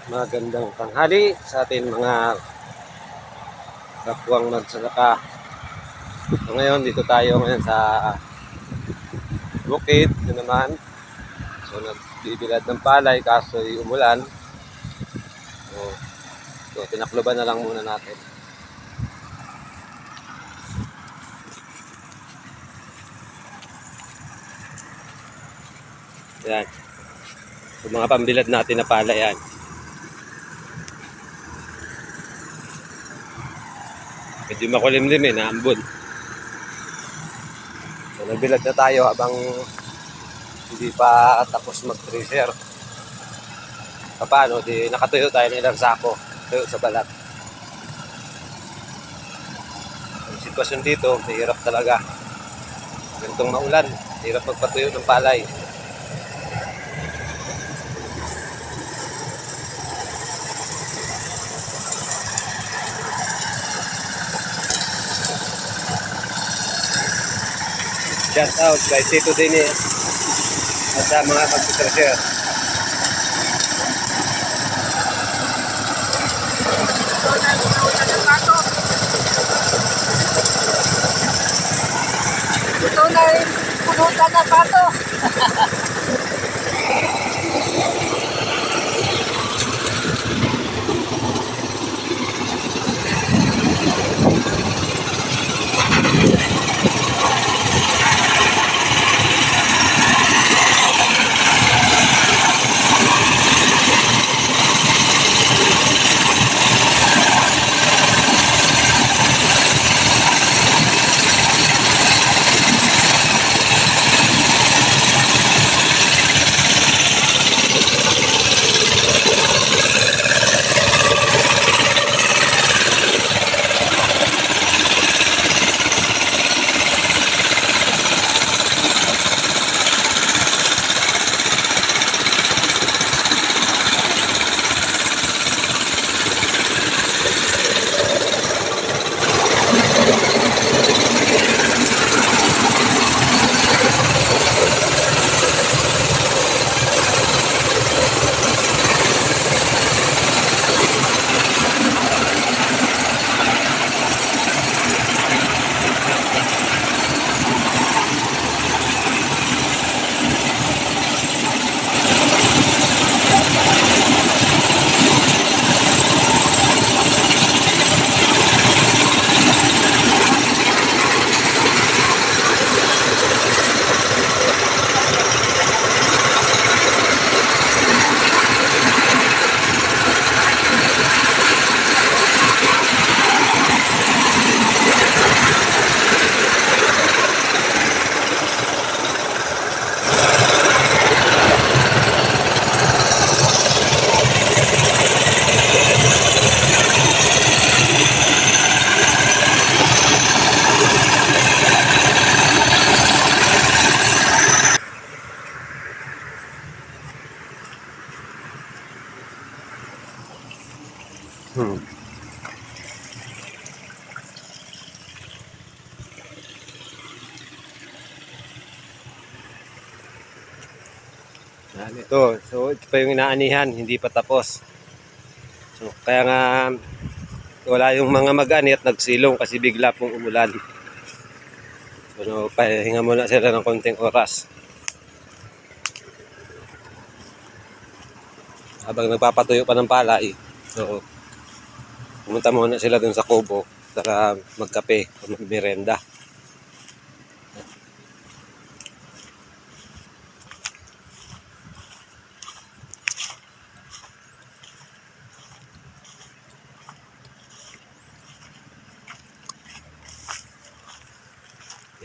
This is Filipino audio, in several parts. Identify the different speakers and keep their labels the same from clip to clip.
Speaker 1: Magandang tanghali sa atin mga kapwang magsasaka. So ngayon, dito tayo ngayon sa bukid na naman. So nagbibilad ng palay kaso umulan. So tinakloban na lang muna natin. Yan. So mga pambilad natin na palay yan. Medyo makulimlim naambon. So nagbilad na tayo habang hindi pa tapos mag-tracer. Paano? Di nakatuyo tayo ng ilang sako. Tuyo sa balat. Ang sitwasyon dito, mahirap talaga. Ganitong maulan, hirap magpatuyo ng palay. Shout out kay Tito Dennis at sa mga mag-treasure.
Speaker 2: Ito na yung punutan na pato.
Speaker 1: Yan, ito. So ito pa yung inaanihan, hindi pa tapos. So kaya nga wala yung mga mag-ani at nagsilong kasi bigla pong umulan. So pahinga muna sila ng konting oras. Habang nagpapatuyo pa ng palay. So pumunta muna sila dun sa kubo para magkape o magmerenda.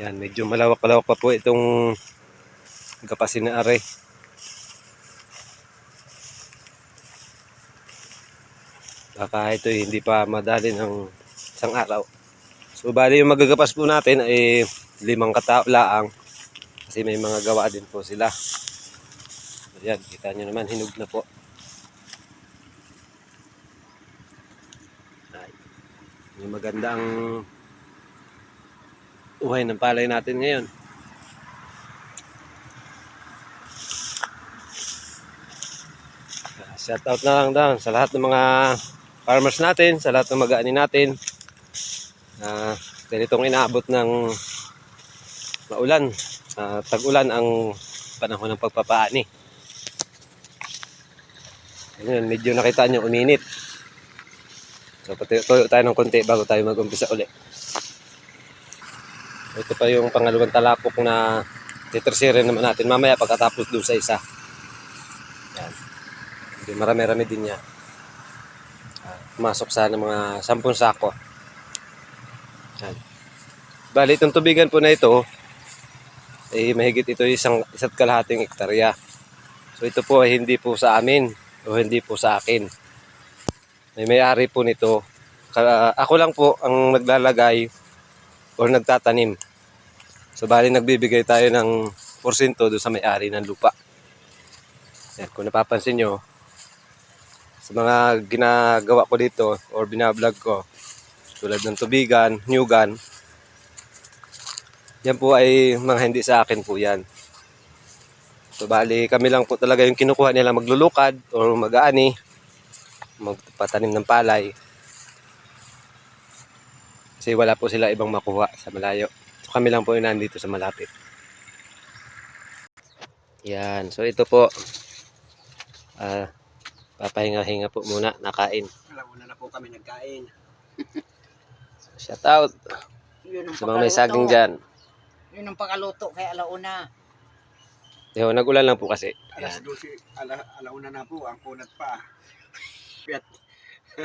Speaker 1: Yan, medyo malawak-lawak pa po itong gapasin na are. Baka ito hindi pa madali ng isang araw. So bali yung magagapas po natin ay 5 katao laang kasi may mga gawa din po sila. Ayan, kita nyo naman hinog na po. Yung maganda ang uhay ng palay natin ngayon. Shout out na lang daw sa lahat ng mga farmers natin, sa lahat ng mag-aani natin. Ganitong inaabot ng maulan, tag-ulan ang panahon ng pagpapaani. Ngayon, medyo nakita nyo uminit. So, tuyo tayo ng konti bago tayo mag-umpisa uli. Ito pa yung pangalawang talapok na titresirin naman natin mamaya pagkatapos doon sa isa. Yan. Hindi marami-rami din niya. Pumasok sana mga 10 sako. Yan. Bali, itong tubigan po na ito, mahigit ito isa't kalahating hektarya. So ito po ay hindi po sa amin o hindi po sa akin. May-ari po nito. Ako lang po ang naglalagay o nagtatanim. So bali nagbibigay tayo ng porsyento doon sa may-ari ng lupa. Yan, kung napapansin nyo, sa mga ginagawa ko dito or binablog ko, tulad ng tubigan, nyugan, yan po ay mga hindi sa akin po yan. So bali kami lang po talaga yung kinukuha nila maglulukad o mag-aani, magpatanim ng palay. Kasi wala po sila ibang makuha sa malayo. So kami lang po yung nandito sa malapit. Yan, so ito po. Papahinga-hinga po muna, nakain.
Speaker 3: Alauna na po kami nagkain.
Speaker 1: Shout out
Speaker 2: Yun ang
Speaker 1: sa mga may saging dyan.
Speaker 2: Yun ang pagkaluto kay alauna.
Speaker 1: Yo, nagulan lang po kasi.
Speaker 3: Alas 12, alauna na po, ang kunat pa.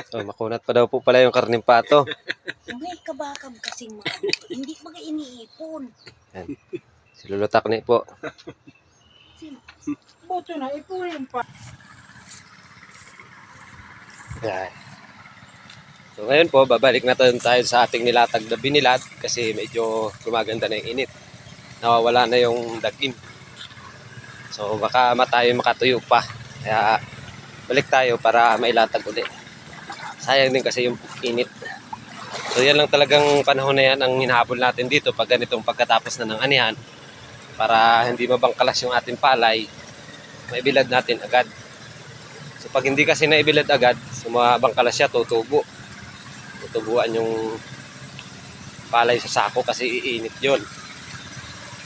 Speaker 1: So, makunat pa daw po pala yung karning pato.
Speaker 4: May kabakam kasing mga hindi mga iniipon.
Speaker 1: Yan. Si Lulutak ni po.
Speaker 2: Buto na, ipunin pa.
Speaker 1: Yan. So ngayon po, babalik na tayo sa ating nilatag na binilad kasi medyo gumaganda na yung init. Nawawala na yung dagim. So baka matayo makatuyo pa. Kaya balik tayo para mailatag ulit. Sayang din kasi yung init. So yan lang talagang panahon na yan ang hinahabol natin dito pag ganitong pagkatapos na ng anihan. Para hindi mabangkalas yung ating palay, maibilad natin agad. So pag hindi kasi naibilad agad, sumabangkalas siya, tutubo. Tutubuan yung palay sa sako kasi iinit yun.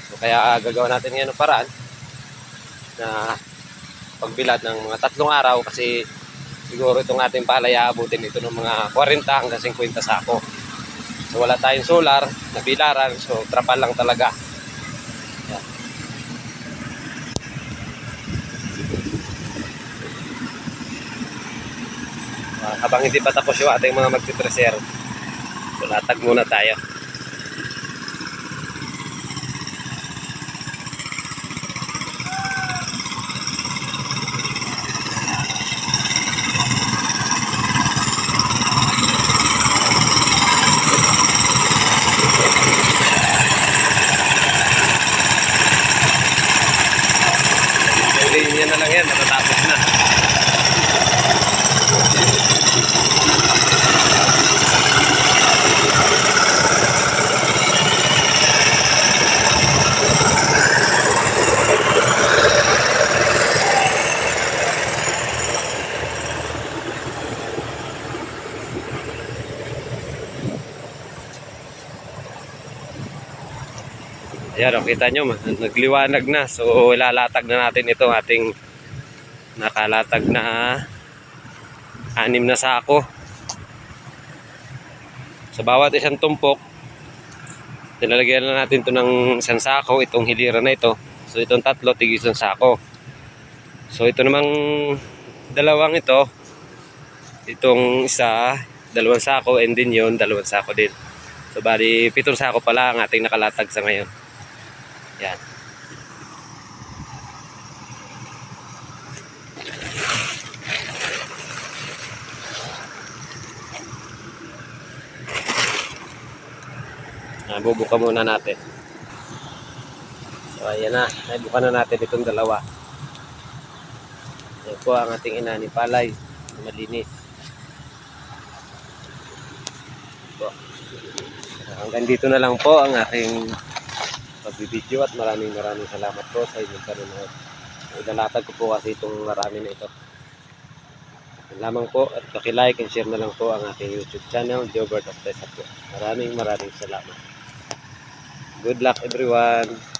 Speaker 1: So kaya gagawa natin ngayon ng paraan na pagbilad ng mga 3 araw kasi siguro itong ating palay aabutin ito ng mga 40 hanggang 50 sako. So wala tayong solar, nabilaran, so trapal lang talaga. Yan. Habang hindi pa tapos yung ating mga magtitreser, latag muna tayo. Yan na lang yan, matatapos na. Ayan, kita nyo, nagliwanag na. So, ilalatag na natin ito ating nakalatag na 6 na sako. Sa bawat isang tumpok, tinalagyan na natin ito ng 1 sako, itong hilira na ito. So, itong 3, tig 1 sako. So, ito namang dalawang ito, itong isa, 2 sako, and din yun, 2 sako din. So, bali, 7 sako pala ang ating nakalatag sa ngayon. Yan. Bubuka muna natin. So ayan na, buka na natin itong 2. Yan po ang ating inani palay, malinis. So, hanggang dito na lang po ang ating pagbibideo at maraming salamat po sa inyong panonood. Ilalatag ko po kasi itong marami na ito. Yan lamang po at paki-like and share na lang po ang aking YouTube channel, Jobert of Tesa po. Maraming salamat. Good luck everyone.